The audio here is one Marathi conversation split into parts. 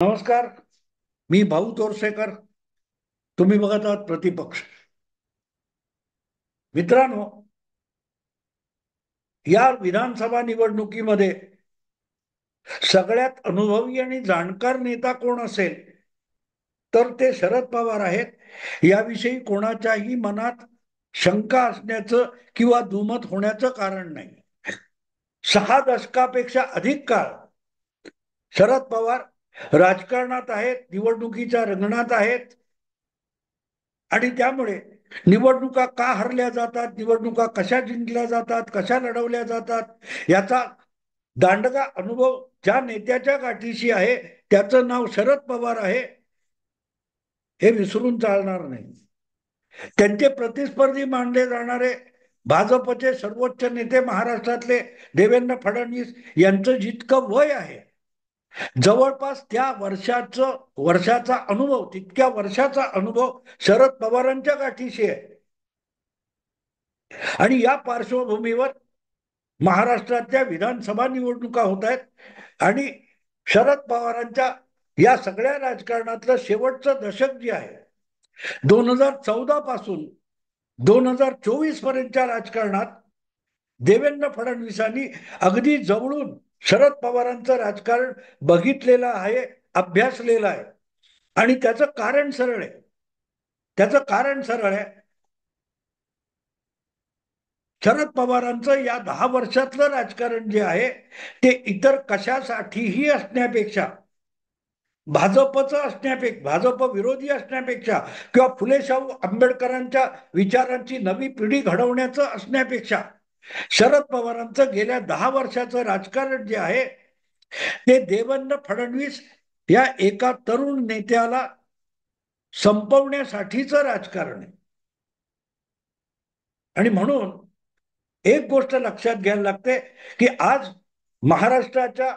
नमस्कार. मी भाऊ तोरसेकर. तुम्ही बघत आहात प्रतिपक्ष. मित्रांनो, या विधानसभा निवडणुकीमध्ये सगळ्यात अनुभवी आणि जाणकार नेता कोण असेल तर ते शरद पवार आहेत. याविषयी कोणाच्याही मनात शंका असण्याचं किंवा दुमत होण्याचं कारण नाही. 6 दशकापेक्षा अधिक काळ शरद पवार राजकारणात आहेत, निवडणुकीच्या रिंगणात आहेत. आणि त्यामुळे निवडणुका का हरल्या जातात, निवडणुका कशा जिंकल्या जातात, कशा लढवल्या जातात याचा दांडगा अनुभव ज्या नेत्याच्या गाठीशी आहे त्याचं नाव शरद पवार आहे, हे विसरून चालणार नाही. त्यांचे प्रतिस्पर्धी मानले जाणारे भाजपचे सर्वोच्च नेते महाराष्ट्रातले देवेंद्र फडणवीस यांचं जितकं वय आहे, जवळपास त्या वर्षाचा अनुभव, तितक्या वर्षाचा अनुभव शरद पवारांच्या गाठीशी आहे. आणि या पार्श्वभूमीवर महाराष्ट्रातल्या विधानसभा निवडणुका होत आहेत आणि शरद पवारांच्या या सगळ्या राजकारणातलं शेवटचं दशक जे आहे, 2014 पासून 2024 पर्यंतच्या राजकारणात देवेंद्र फडणवीसांनी अगदी जवळून शरद पवारांचं राजकारण बघितलेलं आहे, अभ्यासलेलं आहे. आणि त्याचं कारण सरळ आहे. शरद पवारांचं या 10 वर्षातलं राजकारण जे आहे ते इतर कशासाठीही असण्यापेक्षा, भाजप विरोधी असण्यापेक्षा किंवा फुले शाहू आंबेडकरांच्या विचारांची नवी पिढी घडवण्याचं असण्यापेक्षा, शरद पवारांचं गेल्या 10 वर्षाचं राजकारण जे आहे ते देवेंद्र फडणवीस या एका तरुण नेत्याला संपवण्यासाठीचं राजकारण आहे. आणि म्हणून एक गोष्ट लक्षात घ्यायला लागते की आज महाराष्ट्राच्या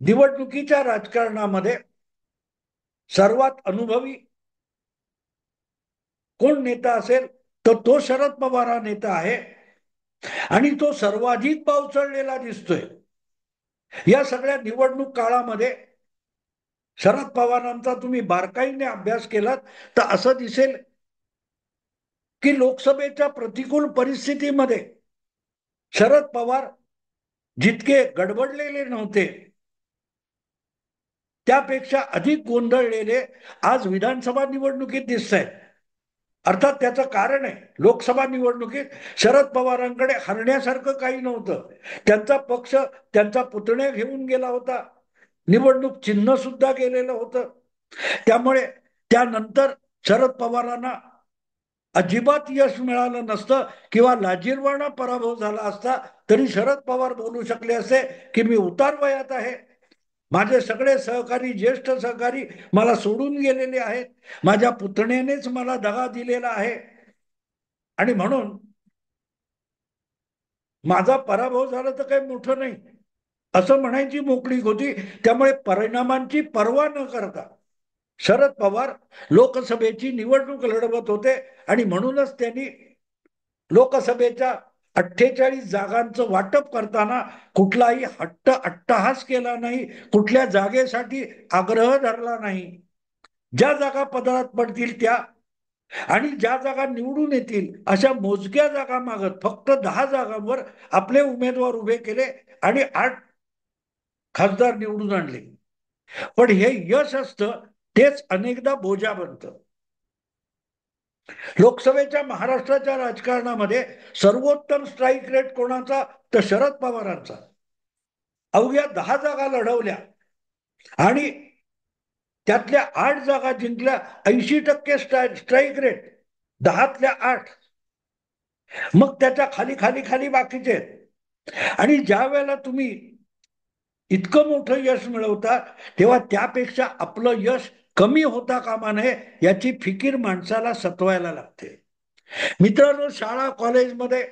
निवडणुकीच्या राजकारणामध्ये सर्वात अनुभवी कोण नेता असेल तर तो शरद पवार हा नेता आहे. आणि तो सर्वाधिक पावचळलेला दिसतोय. या सगळ्या निवडणूक काळामध्ये शरद पवारांचा तुम्ही बारकाईने अभ्यास केलात तर असं दिसेल की लोकसभेच्या प्रतिकूल परिस्थितीमध्ये शरद पवार जितके गडबडलेले नव्हते त्यापेक्षा अधिक गोंधळलेले आज विधानसभा निवडणुकीत दिसत आहेत. अर्थात त्याचं कारण आहे, लोकसभा निवडणुकीत शरद पवारांकडे हरण्यासारखं काही नव्हतं. त्यांचा पक्ष त्यांचा पुतण्या घेऊन गेला होता, निवडणूक चिन्ह सुद्धा गेलेलं होतं. त्यामुळे त्यानंतर शरद पवारांना अजिबात यश मिळालं नसतं किंवा लाजिरवाणा पराभव झाला असता तरी शरद पवार बोलू शकले असते की मी उतार वयात आहे, माझे सगळे सहकारी, ज्येष्ठ सहकारी मला सोडून गेलेले आहेत, माझ्या पुतण्यानेच मला दगा दिलेला आहे आणि म्हणून माझा पराभव झाला तर काही मोठं नाही असं म्हणायची मोकळीक होती. त्यामुळे परिणामांची पर्वा न करता शरद पवार लोकसभेची निवडणूक लढवत होते आणि म्हणूनच त्यांनी लोकसभेच्या 48 जागांचं वाटप करताना कुठलाही अट्टहास केला नाही, कुठल्या जागेसाठी आग्रह धरला नाही. ज्या जागा पदरात पडतील त्या आणि ज्या जागा निवडून येतील अशा मोजक्या जागा मागत फक्त 10 जागांवर आपले उमेदवार उभे केले आणि 8 खासदार निवडून आणले. पण हे यश असतं तेच अनेकदा बोजा बनतं. लोकसभेच्या महाराष्ट्राच्या राजकारणामध्ये सर्वोत्तम स्ट्राईक रेट कोणाचा तर शरद पवारांचा. अवघ्या 10 जागा लढवल्या आणि त्यातल्या 8 जागा जिंकल्या. 80% स्ट्राईक रेट, 10तल्या 8. मग त्याच्या खाली खाली खाली बाकीचे. आणि ज्या वेळेला तुम्ही इतकं मोठं यश मिळवता तेव्हा त्यापेक्षा आपलं यश कमी होता कामा नये याची फिकीर माणसाला सतवायला लागते. मित्रांनो, शाळा कॉलेजमध्ये,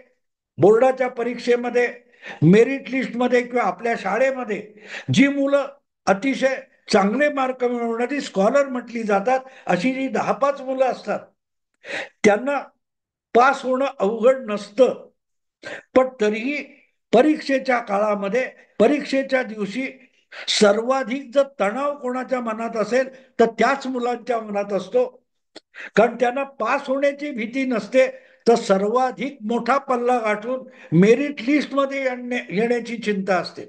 बोर्डाच्या परीक्षेमध्ये, मेरिट लिस्टमध्ये किंवा आपल्या शाळेमध्ये जी मुलं अतिशय चांगले मार्क मिळवणारी स्कॉलर म्हटली जातात अशी जी 10-5 मुलं असतात त्यांना पास होणं अवघड नसतं. पण तरीही परीक्षेच्या काळामध्ये, परीक्षेच्या दिवशी सर्वाधिक जर तणाव कोणाच्या मनात असेल तर त्याच मुलांच्या मनात असतो, कारण त्यांना पास होण्याची भीती नसते, तर सर्वाधिक मोठा पल्ला गाठून मेरिट लिस्ट मध्ये येण्याची चिंता असते.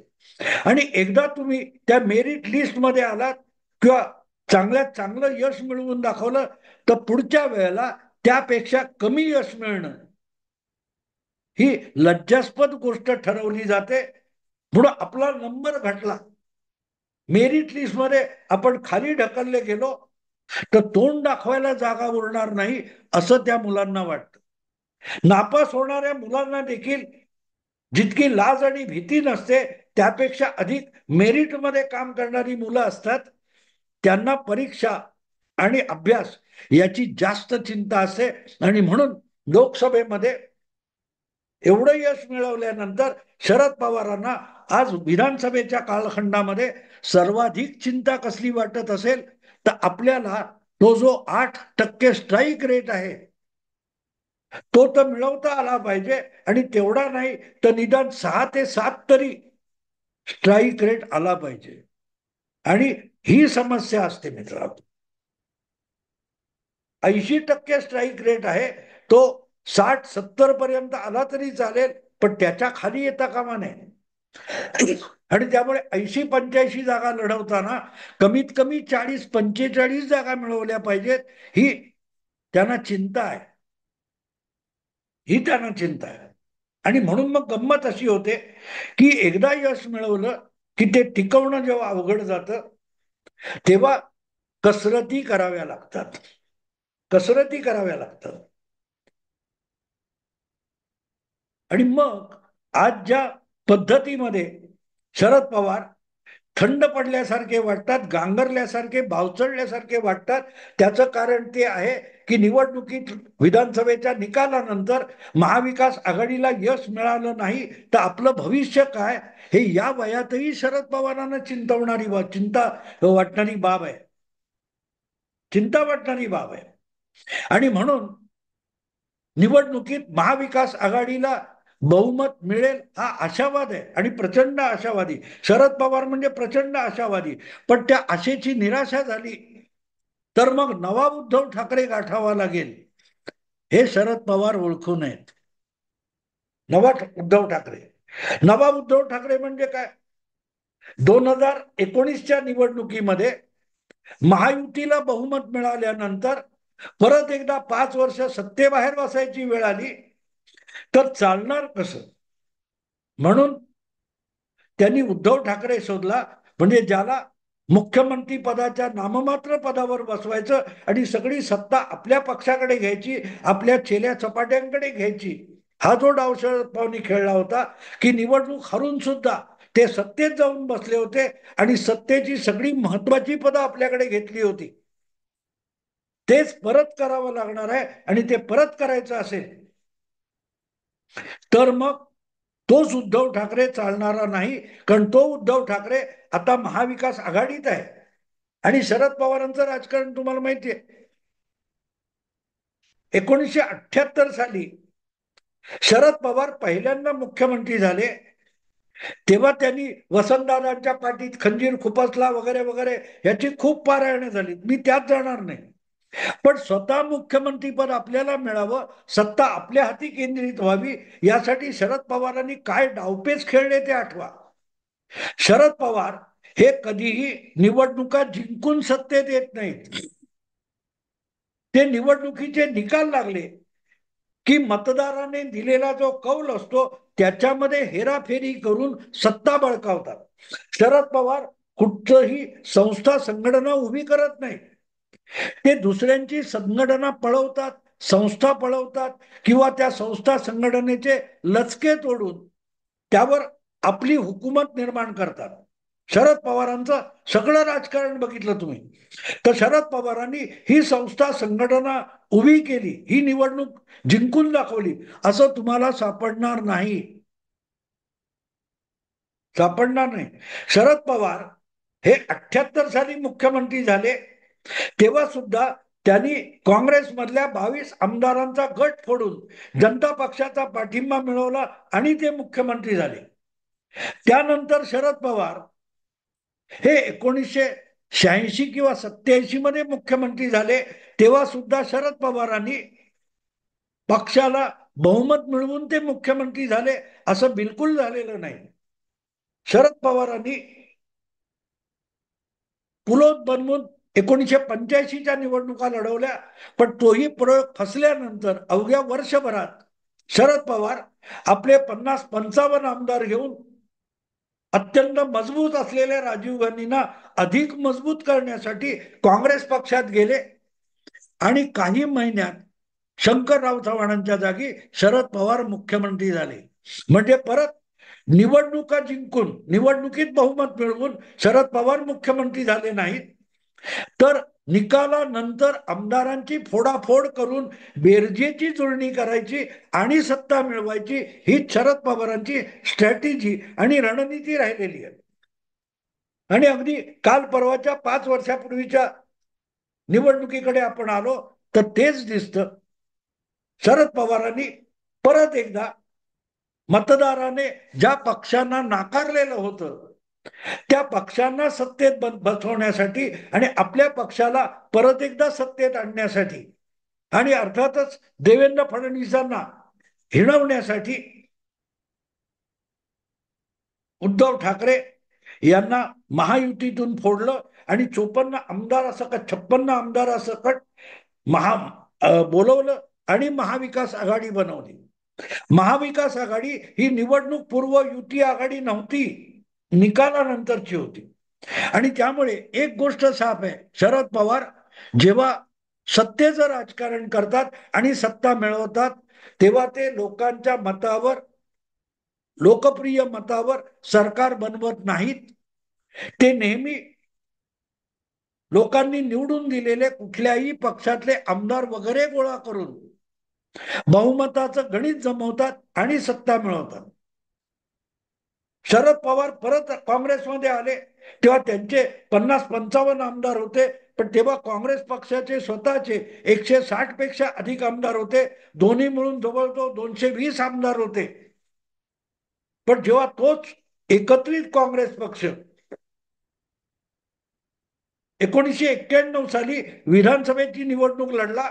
आणि एकदा तुम्ही त्या मेरिट लिस्ट मध्ये आलात किंवा चांगल्यात चांगलं यश मिळवून दाखवलं, तर पुढच्या वेळेला त्यापेक्षा कमी यश मिळणं ही लज्जास्पद गोष्ट ठरवली जाते. म्हणून आपला नंबर घटला, मेरिट लिस्ट मध्ये आपण खाली ढकलले गेलो, तर तोंड दाखवायला जागा उरणार नाही असं त्या मुलांना वाटतं. नापास होणाऱ्या मुलांना देखील जितकी लाज आणि भीती नसते, त्यापेक्षा अधिक मेरिटमध्ये काम करणारी मुलं असतात. त्यांना परीक्षा आणि अभ्यास याची जास्त चिंता असते. आणि म्हणून लोकसभेमध्ये एवढं यश मिळवल्यानंतर शरद पवारांना आज विधानसभेच्या कालखंडामध्ये सर्वाधिक चिंता कसली वाटत असेल, तर आपल्याला तो जो 8% स्ट्राईक रेट आहे तो तर मिळवता आला पाहिजे, आणि तेवढा नाही तर निदान 6 ते 7 तरी स्ट्राईक रेट आला पाहिजे. आणि ही समस्या असते मित्रांनो. 80% स्ट्राईक रेट आहे, तो 60-70 पर्यंत आला तरी चालेल, पण त्याच्या खाली येता कामा नये. आणि त्यामुळे 80-85 जागा लढवताना कमीत कमी 40-45 जागा मिळवल्या पाहिजेत, ही त्यांना चिंता आहे. ही त्यांना चिंता आहे. आणि म्हणून मग गंमत अशी होते की एकदा यश मिळवलं की ते टिकवणं जेव्हा अवघड जातं, तेव्हा कसरती कराव्या लागतात. कसरती कराव्या लागतात. आणि मग आज ज्या पद्धतीमध्ये शरद पवार थंड पडल्यासारखे वाटतात, गांगरल्यासारखे, बावचळल्यासारखे वाटतात, त्याचं कारण ते आहे की निवडणुकीत विधानसभेच्या निकालानंतर महाविकास आघाडीला यश मिळालं नाही तर आपलं भविष्य काय, हे या वयातही शरद पवारांना चिंता वाटणारी बाब आहे. चिंता वाटणारी बाब आहे. आणि म्हणून निवडणुकीत महाविकास आघाडीला बहुमत मिळेल हा आशावाद आहे, आणि प्रचंड आशावादी. शरद पवार म्हणजे प्रचंड आशावादी. पण त्या आशेची निराशा झाली तर मग नवा उद्धव ठाकरे गाठावा लागेल, हे शरद पवार ओळखू नयेत. नवा उद्धव ठाकरे, नवा उद्धव ठाकरे म्हणजे काय? 2019च्या निवडणुकीमध्ये महायुतीला बहुमत मिळाल्यानंतर परत एकदा 5 वर्ष सत्तेबाहेर बसायची वेळ आली तर चालणार कसं? म्हणून त्यांनी उद्धव ठाकरे शोधला, म्हणजे ज्याला मुख्यमंत्री पदाच्या नाममात्र पदावर बसवायचं आणि सगळी सत्ता आपल्या पक्षाकडे घ्यायची, आपल्या चेल्या चपाट्यांकडे घ्यायची. हा जो डाव शरद पवारांनी खेळला होता की निवडणूक हरून सुद्धा ते सत्तेत जाऊन बसले होते आणि सत्तेची सगळी महत्वाची पदं आपल्याकडे घेतली होती. तेच परत करावं लागणार आहे. आणि ते परत करायचं असेल तर मग तोच उद्धव ठाकरे चालणारा नाही, कारण तो उद्धव ठाकरे आता महाविकास आघाडीत आहे. आणि शरद पवारांचं राजकारण तुम्हाला माहिती आहे. 1978 साली शरद पवार पहिल्यांदा मुख्यमंत्री झाले, तेव्हा त्यांनी वसंतदादांच्या पाठीत खंजीर खुपसला वगैरे वगैरे, याची खूप पारायणे झाली, मी त्यात जाणार नाही. पण स्वतः मुख्यमंत्रीपद आपल्याला मिळावं, सत्ता आपल्या हाती केंद्रित व्हावी, यासाठी शरद पवारांनी काय डावपेच खेळले ते आठवा. शरद पवार हे कधीही निवडणुका जिंकून सत्तेत येत नाहीत. ते निवडणुकीचे निकाल लागले की मतदाराने दिलेला जो कौल असतो त्याच्यामध्ये हेराफेरी करून सत्ता बळकावतात. शरद पवार कुठचंही संस्था संघटना उभी करत नाही. ते दुसऱ्यांची संघटना पळवतात, संस्था पळवतात, किंवा त्या संस्था संघटनेचे लचके तोडून त्यावर आपली हुकूमत निर्माण करतात. शरद पवारांचं सगळं राजकारण बघितलं तुम्ही, तर शरद पवारांनी ही संस्था संघटना उभी केली, ही निवडणूक जिंकून दाखवली, असं तुम्हाला सापडणार नाही. सापडणार नाही. शरद पवार हे 78 साली मुख्यमंत्री झाले, तेव्हा सुद्धा त्यांनी काँग्रेसमधल्या 22 आमदारांचा गट फोडून जनता पक्षाचा पाठिंबा मिळवला आणि ते मुख्यमंत्री झाले. त्यानंतर शरद पवार हे 1986 किंवा 87 मध्ये मुख्यमंत्री झाले, तेव्हा सुद्धा शरद पवारांनी पक्षाला बहुमत मिळवून ते मुख्यमंत्री झाले असं बिलकुल झालेलं नाही. शरद पवारांनी पुलोत बनवून 1985च्या निवडणुका लढवल्या, पण तोही प्रयोग फसल्यानंतर अवघ्या वर्षभरात शरद पवार आपले 50-55 आमदार घेऊन अत्यंत मजबूत असलेल्या राजीव गांधींना अधिक मजबूत करण्यासाठी काँग्रेस पक्षात गेले आणि काही महिन्यात शंकरराव चव्हाणांच्या जागी शरद पवार मुख्यमंत्री झाले. म्हणजे परत निवडणुका जिंकून, निवडणुकीत बहुमत मिळवून शरद पवार मुख्यमंत्री झाले नाहीत, तर निकालानंतर आमदारांची फोडाफोड करून बेरजेची जुळणी करायची आणि सत्ता मिळवायची, ही शरद पवारांची स्ट्रॅटेजी आणि रणनीती राहिलेली आहे. आणि अगदी काल परवाच्या 5 वर्षापूर्वीच्या निवडणुकीकडे आपण आलो तर तेच दिसतं. शरद पवारांनी परत एकदा मतदाराने ज्या पक्षांना नाकारलेलं होतं त्या पक्षांना सत्तेत बसवण्यासाठी आणि आपल्या पक्षाला परत एकदा सत्तेत आणण्यासाठी आणि अर्थातच देवेंद्र फडणवीसांना हिणवण्यासाठी उद्धव ठाकरे यांना महायुतीतून फोडलं आणि 54 आमदार का 56 आमदारासकट बोलवलं आणि महाविकास आघाडी बनवली. महाविकास आघाडी ही निवडणूक पूर्व युती आघाडी नव्हती, निकालानंतरची होती. आणि त्यामुळे एक गोष्ट साफ आहे, शरद पवार जेव्हा सत्तेचं राजकारण करतात आणि सत्ता मिळवतात तेव्हा ते लोकांच्या मतावर, लोकप्रिय मतावर सरकार बनवत नाहीत. ते नेहमी लोकांनी निवडून दिलेले कुठल्याही पक्षातले आमदार वगैरे गोळा करून बहुमताचं गणित जमवतात आणि सत्ता मिळवतात. शरद पवार परत काँग्रेसमध्ये आले तेव्हा त्यांचे 50-55 आमदार होते, पण तेव्हा काँग्रेस पक्षाचे स्वतःचे 160 पेक्षा अधिक आमदार होते. दोन्ही मिळून जवळजवळ 220 आमदार होते. पण जेव्हा तोच एकत्रित काँग्रेस पक्ष 1991 साली विधानसभेची निवडणूक लढला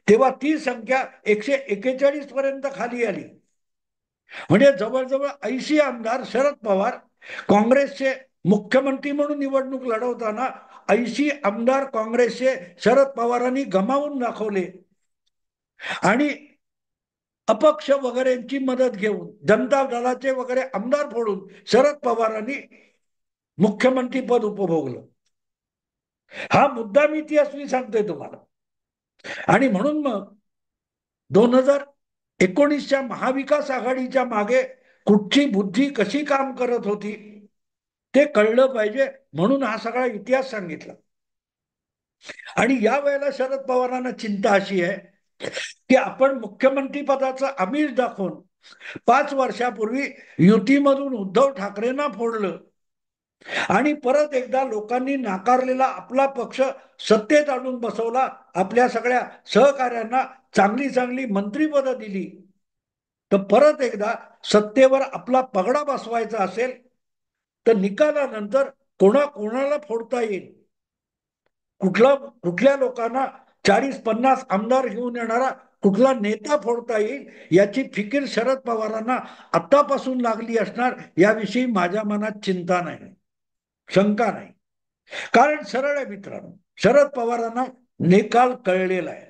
तेव्हा ती संख्या 141 पर्यंत खाली आली. म्हणजे जवळजवळ 80 आमदार शरद पवार काँग्रेसचे मुख्यमंत्री म्हणून निवडणूक लढवताना 80 आमदार काँग्रेसचे शरद पवारांनी गमावून दाखवले आणि अपक्ष वगैरेंची मदत घेऊन जनता दलाचे वगैरे आमदार फोडून शरद पवारांनी मुख्यमंत्री पद उपभोगलं. हा मुद्दा मी इतिहास सांगतोय तुम्हाला. आणि म्हणून मग 2019च्या महाविकास आघाडीच्या मागे कुठची बुद्धी कशी काम करत होती ते कळलं पाहिजे, म्हणून हा सगळा इतिहास सांगितला. आणि या वेळेला शरद पवारांना चिंता अशी आहे की आपण मुख्यमंत्री पदाचं आमिष दाखवून 5 वर्षापूर्वी युतीमधून उद्धव ठाकरेंना फोडलं आणि परत एकदा लोकांनी नाकारलेला आपला पक्ष सत्तेत आणून बसवला, आपल्या सगळ्या सहकार्यांना चांगली चांगली मंत्रीपदं दिली. तर परत एकदा सत्तेवर आपला पगडा बसवायचा असेल तर निकालानंतर कोणाला फोडता येईल, कुठल्या लोकांना 40-50 आमदार घेऊन येणारा कुठला नेता फोडता येईल याची फिकीर शरद पवारांना आतापासून लागली असणार, याविषयी माझ्या मनात चिंता नाही, शंका नाही. कारण सरळ आहे मित्रांनो, शरद पवारांना निकाल कळलेला आहे.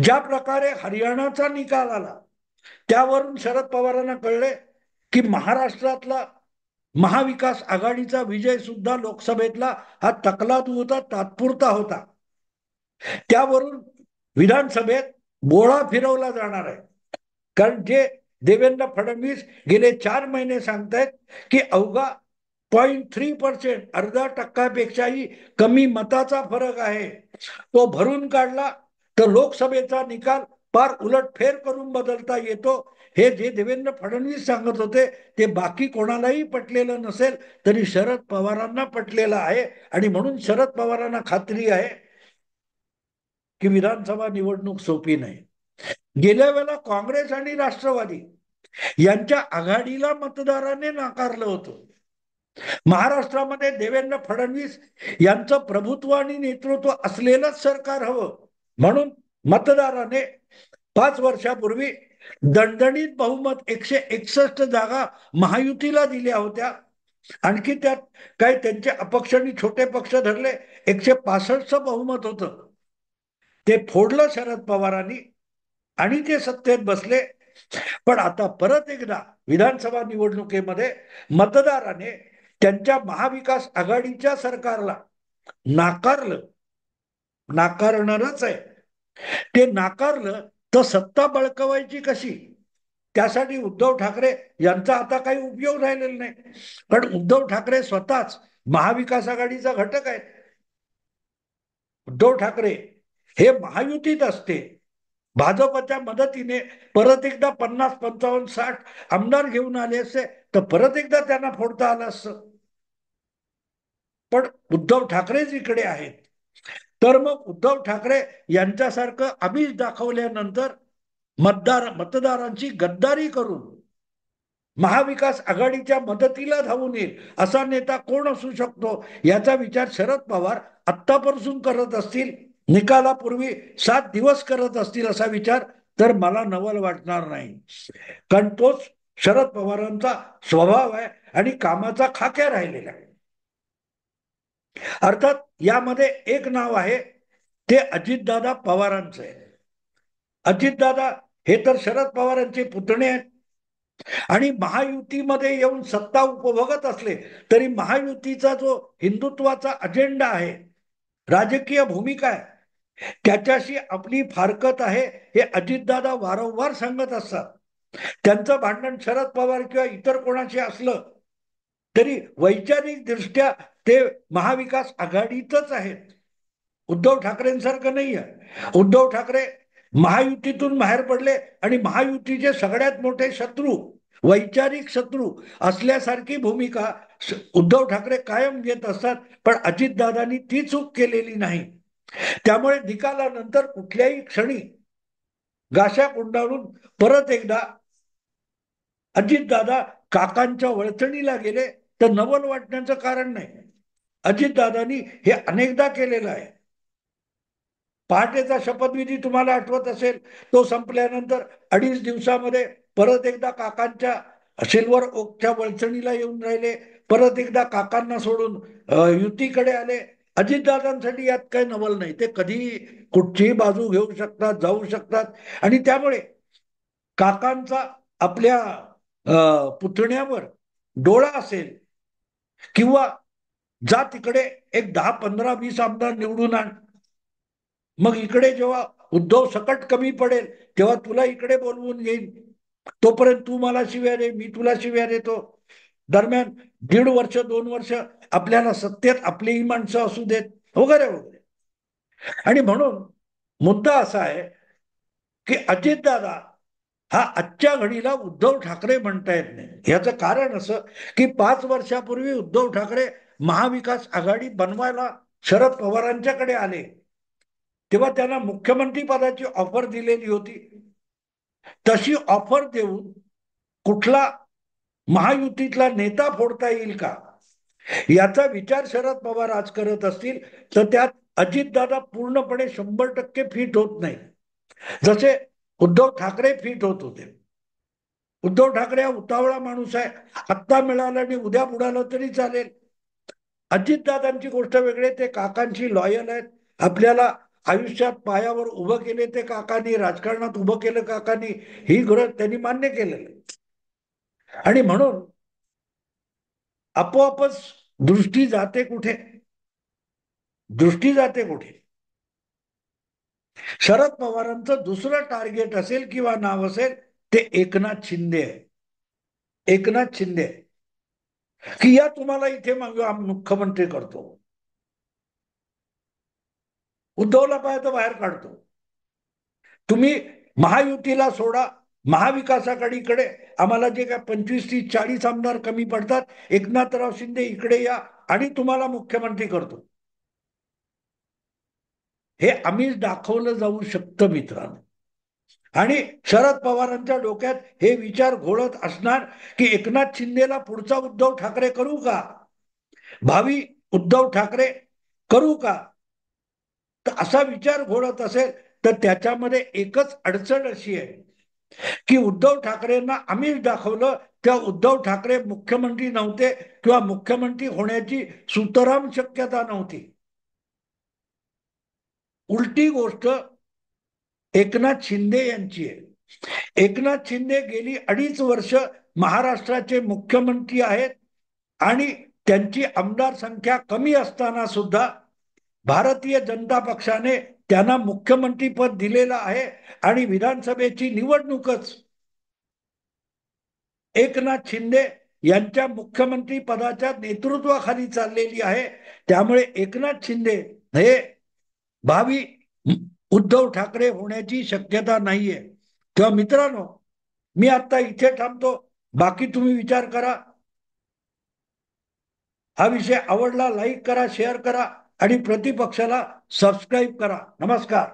ज्या प्रकारे हरियाणाचा निकाल आला त्यावरून शरद पवारांना कळले की महाराष्ट्रातला महाविकास आघाडीचा विजय सुद्धा लोकसभेतला हा तकलादू होता, तात्पुरता होता. त्यावरून विधानसभेत बोळा फिरवला जाणार आहे. कारण जे देवेंद्र फडणवीस गेले 4 महिने सांगतायत की अवघा 0.3%, अर्धा टक्क्यापेक्षाही कमी मताचा फरक आहे, तो भरून काढला तर लोकसभेचा निकाल फार उलटफेर करून बदलता येतो. हे जे देवेंद्र फडणवीस सांगत होते ते बाकी कोणालाही पटलेलं नसेल तरी शरद पवारांना पटलेलं आहे. आणि म्हणून शरद पवारांना खात्री आहे की विधानसभा निवडणूक सोपी नाही. गेल्या वेळेला काँग्रेस आणि राष्ट्रवादी यांच्या आघाडीला मतदाराने नाकारलं होतं. महाराष्ट्रामध्ये देवेंद्र फडणवीस यांचं प्रभुत्व आणि नेतृत्व असलेलंच सरकार हवं म्हणून मतदाराने 5 वर्षापूर्वी दणदणीत बहुमत 161 जागा महायुतीला दिल्या होत्या. आणखी त्यात काय त्यांचे अपक्ष आणि छोटे पक्ष धरले 165 बहुमत होतं. ते फोडलं शरद पवारांनी आणि ते सत्तेत बसले. पण आता परत एकदा विधानसभा निवडणुकीमध्ये मतदाराने त्यांच्या महाविकास आघाडीच्या सरकारला नाकारलं, नाकारणारच आहे. ते नाकारलं तर सत्ता बळकवायची कशी, त्यासाठी उद्धव ठाकरे यांचा आता काही उपयोग राहिलेला नाही. कारण उद्धव ठाकरे स्वतःच महाविकास आघाडीचा घटक आहेत. उद्धव ठाकरे हे महायुतीत असते, भाजपच्या मदतीने परत एकदा 50, 55, 60 आमदार घेऊन आले असते तर परत एकदा त्यांना फोडता आलं असतं. पण उद्धव ठाकरेच इकडे आहेत. तर मग उद्धव ठाकरे यांच्यासारखं आमिष दाखवल्यानंतर मतदारांची गद्दारी करून महाविकास आघाडीच्या मदतीला धावून येईल असा नेता कोण असू शकतो याचा विचार शरद पवार आत्तापासून करत असतील, निकालापूर्वी 7 दिवस करत असतील असा विचार तर मला नवल वाटणार नाही. कारण तोच शरद पवारांचा स्वभाव आहे आणि कामाचा खाक्या राहिलेला आहे. अर्थात यामध्ये एक नाव आहे ते अजितदादा पवारांचं आहे. अजितदादा हे तर शरद पवारांचे पुतणे आहेत आणि महायुतीमध्ये येऊन सत्ता उपभोगत असले तरी महायुतीचा जो हिंदुत्वाचा अजेंडा आहे, राजकीय भूमिका आहे, त्याच्याशी आपली फारकत आहे हे अजितदादा वारंवार सांगत असतात. त्यांचं भांडण शरद पवार किंवा इतर कोणाशी असलं तरी वैचारिक दृष्ट्या ते महाविकास आघाडीतच आहेत, उद्धव ठाकरेंसारखं नाही आहे. उद्धव ठाकरे महायुतीतून बाहेर पडले आणि महायुतीचे सगळ्यात मोठे शत्रू, वैचारिक शत्रू असल्यासारखी भूमिका उद्धव ठाकरे कायम घेत असतात. पण अजितदादांनी ती चूक केलेली नाही. त्यामुळे निकालानंतर कुठल्याही क्षणी गाशा गुंडाळून परत एकदा अजितदादा काकांच्या वळचणीला गेले तर नवल वाटण्याचं कारण नाही. अजितदादांनी हे अनेकदा केलेलं आहे. पहाटेचा शपथविधी तुम्हाला आठवत असेल, तो संपल्यानंतर 2.5 दिवसामध्ये परत एकदा काकांच्या सिल्वर ओकच्या वळचणीला येऊन राहिले, परत एकदा काकांना सोडून युतीकडे आले. अजितदादांसाठी यात काही नवल नाही. ते कधी कुठचीही बाजू घेऊ शकतात, जाऊ शकतात. आणि त्यामुळे काकांचा आपल्या पुतण्यावर डोळा असेल किंवा जा तिकडे एक 10, 15, 20 आमदार निवडून आण, मग इकडे जेव्हा उद्धव सकट कमी पडेल तेव्हा तुला इकडे बोलवून घेईन, तोपर्यंत तू मला शिव्या दे, मी तुला शिव्या देतो. दरम्यान 1.5 वर्ष 2 वर्ष आपल्याला सत्तेत आपलीही माणसं असू देत वगैरे वगैरे. आणि म्हणून मुद्दा असा आहे की अजितदादा हा आजच्या घडीला उद्धव ठाकरे म्हणता येत नाही. याचं कारण असं की 5 वर्षापूर्वी उद्धव ठाकरे महाविकास आघाडी बनवायला शरद पवारांच्याकडे आले तेव्हा त्यांना मुख्यमंत्री पदाची ऑफर दिलेली होती. तशी ऑफर देऊन कुठला महायुतीतला नेता फोडता येईल का याचा विचार शरद पवार आज करत असतील तर त्यात अजितदादा पूर्णपणे 100% फिट होत नाही, जसे उद्धव ठाकरे फिट होत होते. उद्धव ठाकरे हा उतावळा माणूस आहे, आत्ता मिळालं आणि उद्या बुडालं तरी चालेल. अजितदादांची गोष्ट वेगळी, ते काकांची लॉयल आहेत. आपल्याला आयुष्यात पायावर उभं केले ते काकांनी, राजकारणात उभं केलं काकांनी, ही गरज त्यांनी मान्य केलेलं. आणि म्हणून आपोआपच दृष्टी जाते कुठे, दृष्टी जाते कुठे. शरद पवारांचं दुसरं टार्गेट असेल किंवा नाव असेल ते एकनाथ शिंदे आहे. एकनाथ शिंदे की या तुम्हाला इथे मुख्यमंत्री करतो, उद्धवला पाहिजे बाहेर काढतो, तुम्ही महायुतीला सोडा, महाविकास आघाडीकडे आम्हाला जे काय 25, 30, 40 आमदार कमी पडतात, एकनाथराव शिंदे इकडे या आणि तुम्हाला मुख्यमंत्री करतो. हे आम्ही दाखवलं जाऊ शकतं मित्रांनो. आणि शरद पवारांच्या डोक्यात हे विचार घोळत असणार की एकनाथ शिंदेला पुढचा उद्धव ठाकरे करू का, भावी उद्धव ठाकरे करू का, तर असा विचार घोळत असेल तर त्याच्यामध्ये एकच अडचण अशी आहे की उद्धव ठाकरेंना आम्हीच दाखवलं तेव्हा उद्धव ठाकरे मुख्यमंत्री नव्हते किंवा मुख्यमंत्री होण्याची सुतराम शक्यता नव्हती. उलटी गोष्ट एकनाथ शिंदे यांची आहे. एकनाथ शिंदे गेली 2.5 वर्ष महाराष्ट्राचे मुख्यमंत्री आहेत आणि त्यांची आमदार संख्या कमी असताना सुद्धा भारतीय जनता पक्षाने त्यांना मुख्यमंत्री पद दिलेलं आहे आणि विधानसभेची निवडणूकच एकनाथ शिंदे यांच्या मुख्यमंत्री पदाच्या नेतृत्वाखाली चाललेली आहे. त्यामुळे एकनाथ शिंदे हे भावी उद्धव ठाकरे होण्याची शक्यता नाहीये. तेव्हा मित्रांनो, मी आता इथे थांबतो. बाकी तुम्ही विचार करा. हा विषय आवडला लाईक करा, शेअर करा आणि प्रतिपक्षाला सबस्क्राईब करा. नमस्कार.